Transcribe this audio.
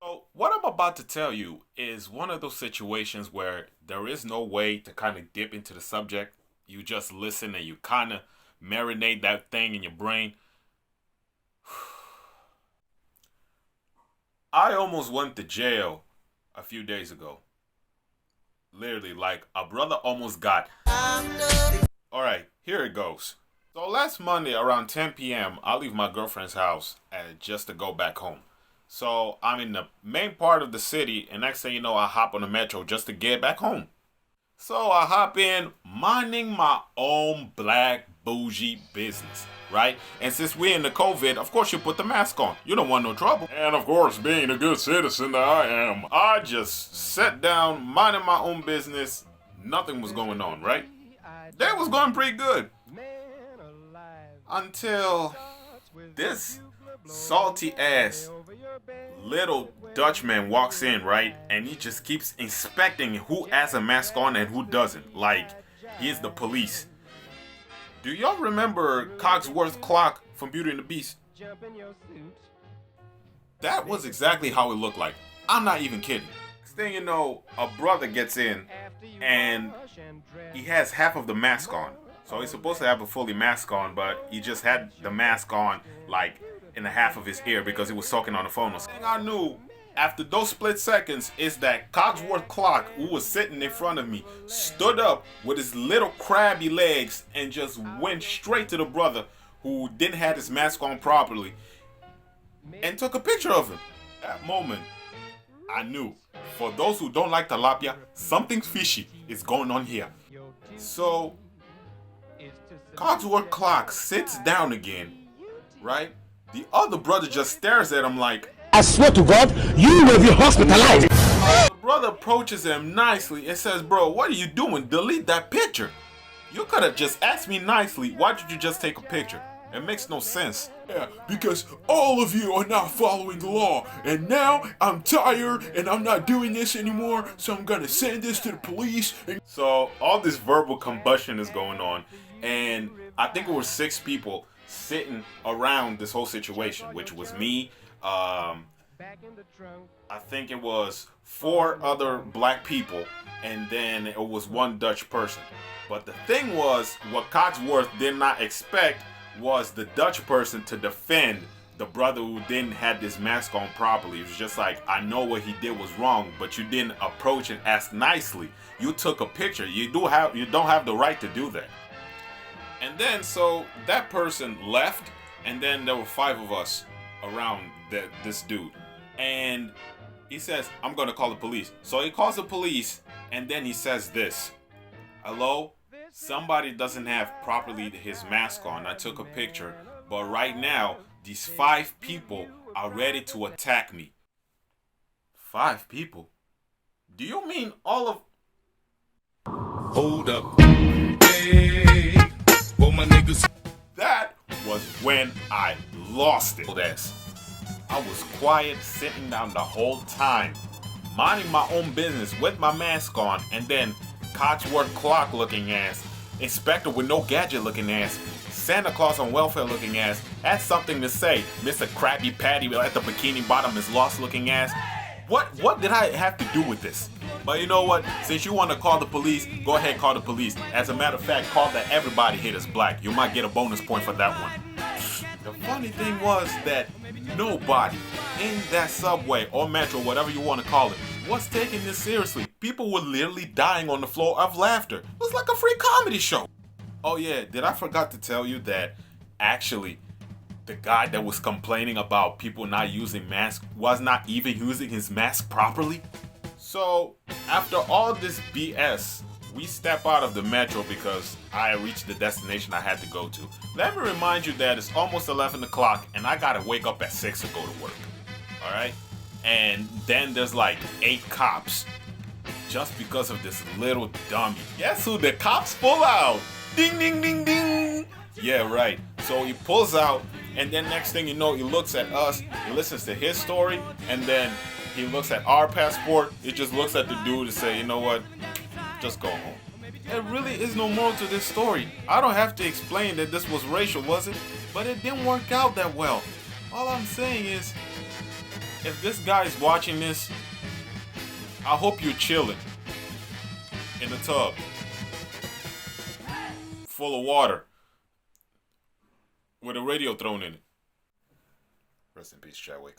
So, what I'm about to tell you is one of those situations where there is no way to kind of dip into the subject. You just listen and you kind of marinate that thing in your brain. I almost went to jail a few days ago. Literally, like a brother almost got. Alright, here it goes. So last Monday around 10 p.m., I leave my girlfriend's house just to go back home. So I'm in the main part of the city, and next thing you know, I hop on the metro just to get back home. So I hop in, minding my own black bougie business, right? And since we're in the COVID, of course you put the mask on. You don't want no trouble. And of course, being a good citizen that I am, I just sat down, minding my own business. Nothing was going on, right? That was going pretty good. Until this salty ass little Dutchman walks in, right? And he just keeps inspecting who has a mask on and who doesn't. Like, he is the police. Do y'all remember Cogsworth's clock from Beauty and the Beast? That was exactly how it looked like. I'm not even kidding. Next thing you know, a brother gets in and he has half of the mask on. So he's supposed to have a fully mask on, but he just had the mask on like in the half of his ear because he was talking on the phone. The thing I knew after those split seconds is that Cogsworth Clock, who was sitting in front of me, stood up with his little crabby legs and just went straight to the brother who didn't have his mask on properly and took a picture of him. That moment, I knew, for those who don't like tilapia, something fishy is going on here. So Cogsworth Clock sits down again, right? The other brother just stares at him like, I swear to God, you will be hospitalized. The brother approaches him nicely and says, bro, what are you doing? Delete that picture. You could have just asked me nicely. Why did you just take a picture? It makes no sense. Yeah, because all of you are not following the law. And now I'm tired and I'm not doing this anymore. So I'm going to send this to the police. So all this verbal combustion is going on. And I think it was 6 people sitting around this whole situation, which was me. I think it was 4 other black people, and then it was 1 Dutch person. But the thing was, what Cogsworth did not expect was the Dutch person to defend the brother who didn't have this mask on properly. It was just like, I know what he did was wrong, but you didn't approach and ask nicely. You took a picture. You don't have the right to do that. And then, so that person left, and then there were 5 of us around this dude. And he says, I'm going to call the police. So he calls the police, and then he says this. Hello? Somebody doesn't have properly his mask on. I took a picture, but right now, these 5 people are ready to attack me. 5 people? Do you mean all of... Hold up. Hey, for my niggas. That was when I lost it. I was quiet, sitting down the whole time, minding my own business with my mask on, and then Cogsworth Clock looking ass, Inspector with no gadget looking ass, Santa Claus on welfare looking ass, had something to say. Mr. Krabby Patty at the bikini bottom is lost looking ass. What did I have to do with this? But you know what? Since you want to call the police, go ahead and call the police. As a matter of fact, call that everybody here is black. You might get a bonus point for that one. The funny thing was that nobody in that subway or metro, whatever you want to call it, was taking this seriously. People were literally dying on the floor of laughter. It was like a free comedy show. Oh yeah, did I forgot to tell you that actually the guy that was complaining about people not using masks was not even using his mask properly? So after all this BS, we step out of the metro because I reached the destination I had to go to. Let me remind you that it's almost 11 o'clock and I gotta wake up at 6 to go to work. Alright? And then there's like 8 cops just because of this little dummy. Guess who the cops pull out? Ding, ding, ding, ding. Yeah, right. So he pulls out, and then next thing you know, he looks at us, he listens to his story, and then he looks at our passport. He just looks at the dude and say, you know what? Just go home. There really is no moral to this story. I don't have to explain that this was racial, was it? But it didn't work out that well. All I'm saying is, if this guy's watching this, I hope you're chilling in the tub, full of water, with a radio thrown in it. Rest in peace, Chadwick.